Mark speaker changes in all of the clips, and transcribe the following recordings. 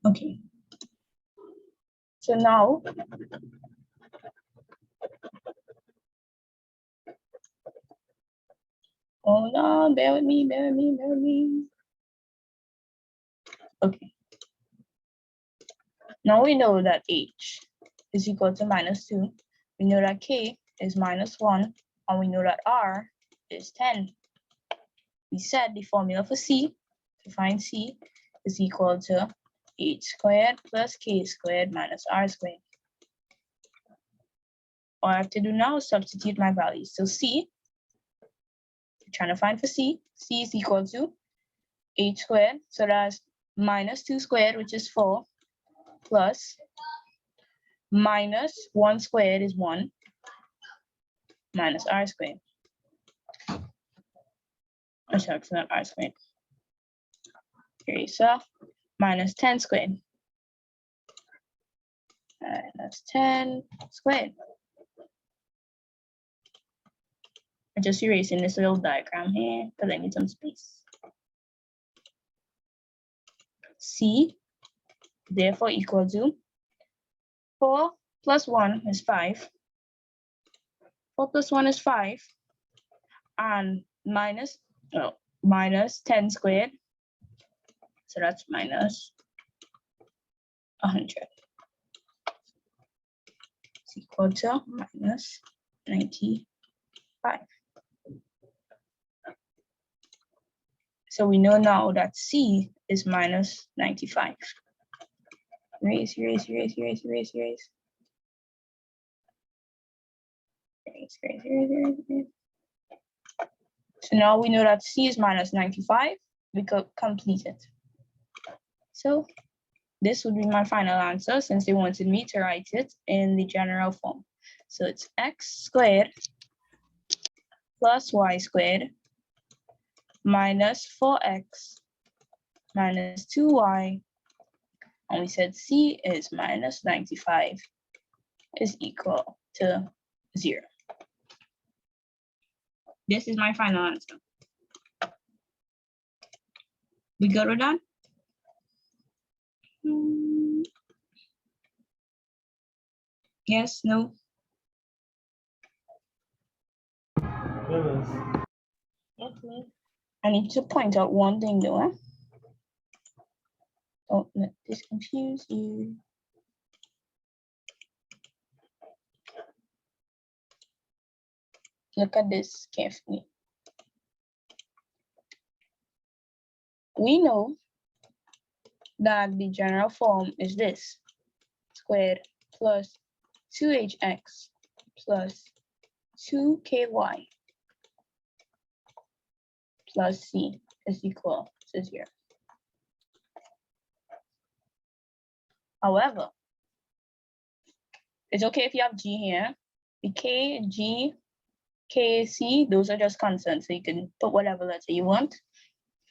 Speaker 1: Okay. So now, hold on, bear with me. Okay. Now we know that h is equal to -2. We know that k is -1, and we know that r is 10. We said the formula for c, to find c, is equal to h squared plus k squared minus r squared. All I have to do now is substitute my values. So c, we're trying to find for c is equal to h squared, so that's -2 squared, which is 4, plus -1 squared is 1, minus r squared. Oh, sorry, it's not r squared. Okay, so minus 10 squared. All right, that's 10 squared. I'm just erasing this little diagram here because I need some space. C, therefore, equal to 4 plus 1 is 5. 4 plus 1 is 5. And minus 10 squared. So that's minus 100. It's equal to minus 95. So we know now that C is minus 95. Erase. So now we know that C is minus 95. We could complete it. So this would be my final answer since they wanted me to write it in the general form. So it's x squared plus y squared minus 4x minus 2y, and we said c is minus 95 is equal to 0. This is my final answer. We good with that? Yes, no? Okay. I need to point out one thing though. Huh? Don't let this confuse you. Look at this carefully. We know that the general form is this: squared plus 2hx plus 2ky plus c is equal to 0. However, it's okay if you have g here. The k, g, k, c, those are just constants, so you can put whatever letter you want.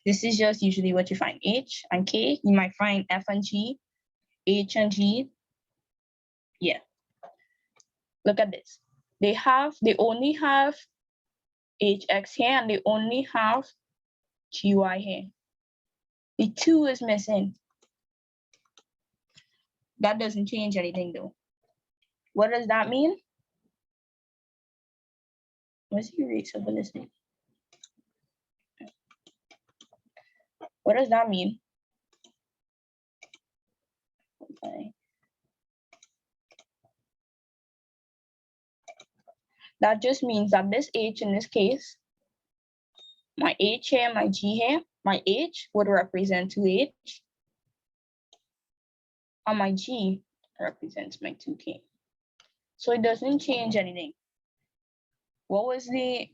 Speaker 1: This is just usually what you find. H and k, you might find f and g, h and g. Yeah. Look at this. They only have hx here, and they only have gy here. The 2 is missing. That doesn't change anything though. What does that mean? What's the erasability? What does that mean? Okay. That just means that this h in this case, my h here, my g here, my h would represent 2h, and my g represents my 2k. So it doesn't change anything. What was the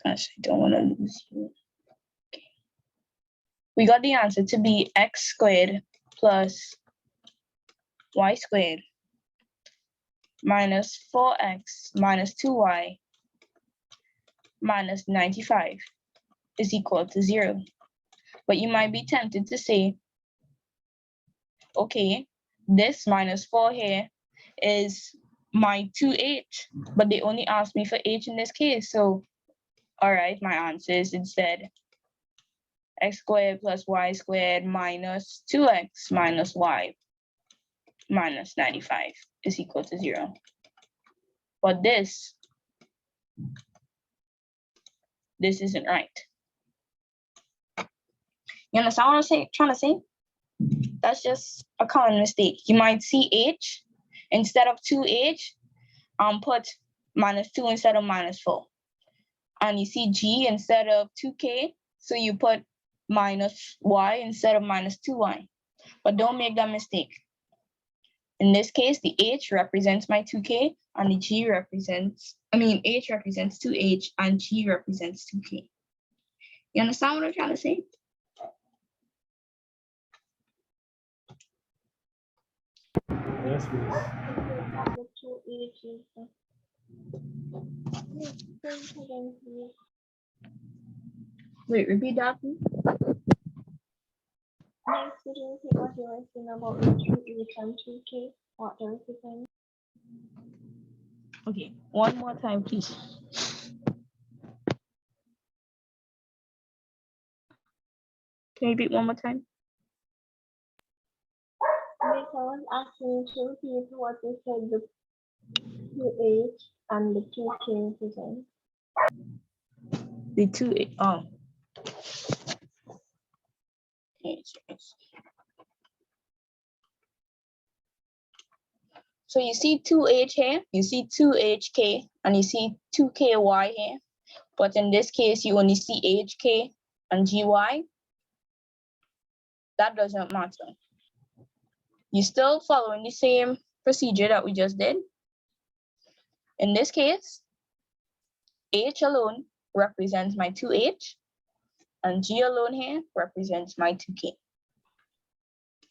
Speaker 1: gosh, I don't want to lose you. Okay. We got the answer to be x squared plus y squared minus 4x minus 2y minus 95 is equal to 0. But you might be tempted to say, okay, this minus 4 here is my 2h, but they only asked me for h in this case. So, all right, my answer is instead x squared plus y squared minus 2x minus y minus 95 is equal to 0. But this isn't right. You understand what I'm trying to say? That's just a common mistake. You might see h instead of 2h, put minus 2 instead of minus 4. And you see g instead of 2k, so you put minus y instead of minus 2y. But don't make that mistake. In this case, the h represents my 2k, and the g represents, h represents 2h, and g represents 2k. You understand what I'm trying to say?
Speaker 2: Yes, please.
Speaker 1: Wait, repeat that, please.
Speaker 3: Next, would you repeat what you were saying about the 2h and 2k? What they represent?
Speaker 1: Okay, one more time, please. Can you repeat one more time?
Speaker 3: Yes, I was asking you to repeat what you said the 2h and the 2k represent.
Speaker 1: The 2h, so you see 2h here, you see 2hk, and you see 2ky here. But in this case, you only see hk and gy. That doesn't matter. You're still following the same procedure that we just did. In this case, h alone represents my 2h, and g alone here represents my 2k.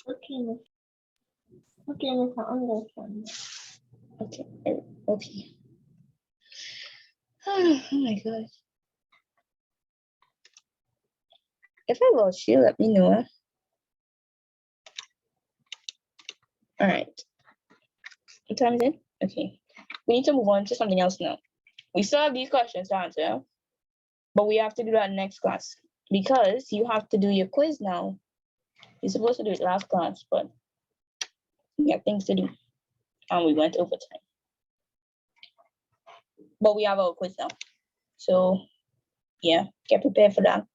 Speaker 3: Okay, miss. Okay, miss, I understand.
Speaker 1: Okay, okay. Oh my gosh. If I lost you, let me know. All right. What time is it? Okay. We need to move on to something else now. We still have these questions to answer, but we have to do that next class because you have to do your quiz now. You're supposed to do it last class, but we have things to do, and we went over time. But we have our quiz now, so yeah, get prepared for that.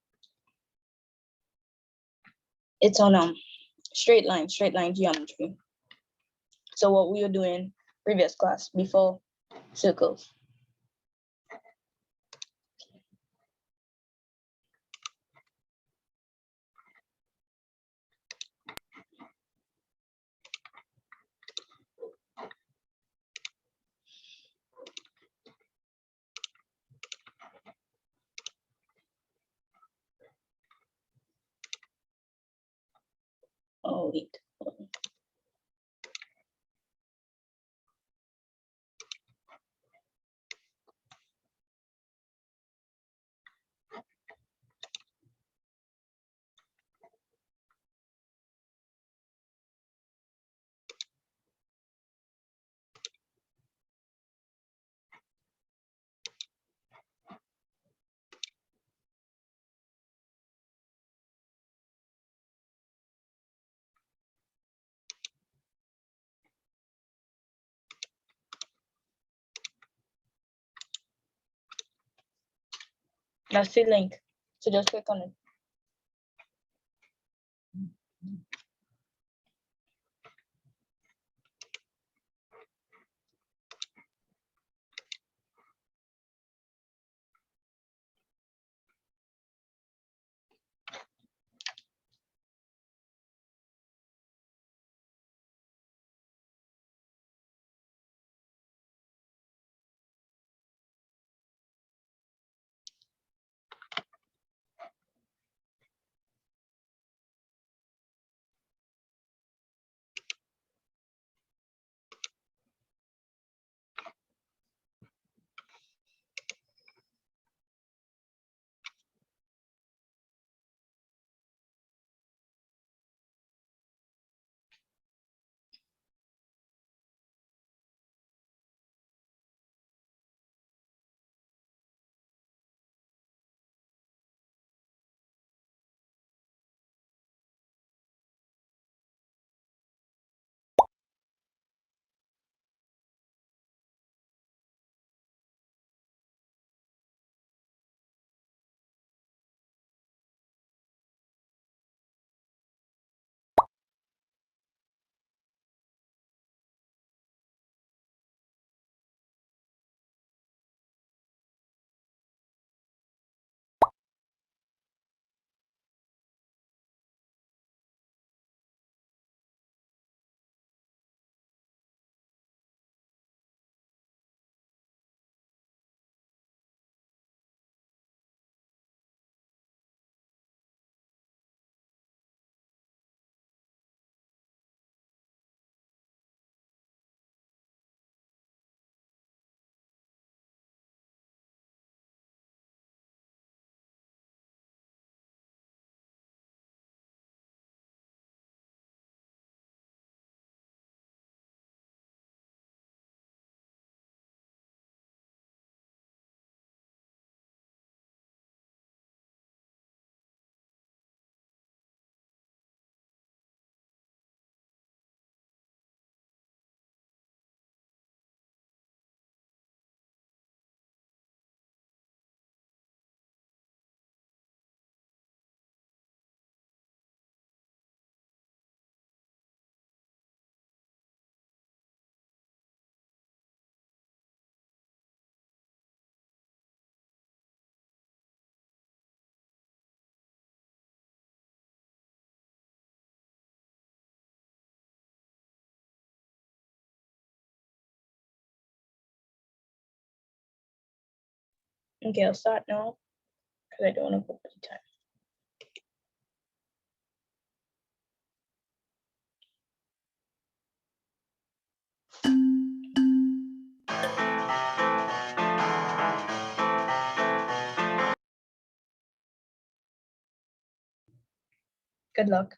Speaker 1: It's on straight line geometry. So what we were doing previous class before circles. Oh wait. That's the link. So just click on it. Okay, I'll start now because I don't want to go over the time. Good luck.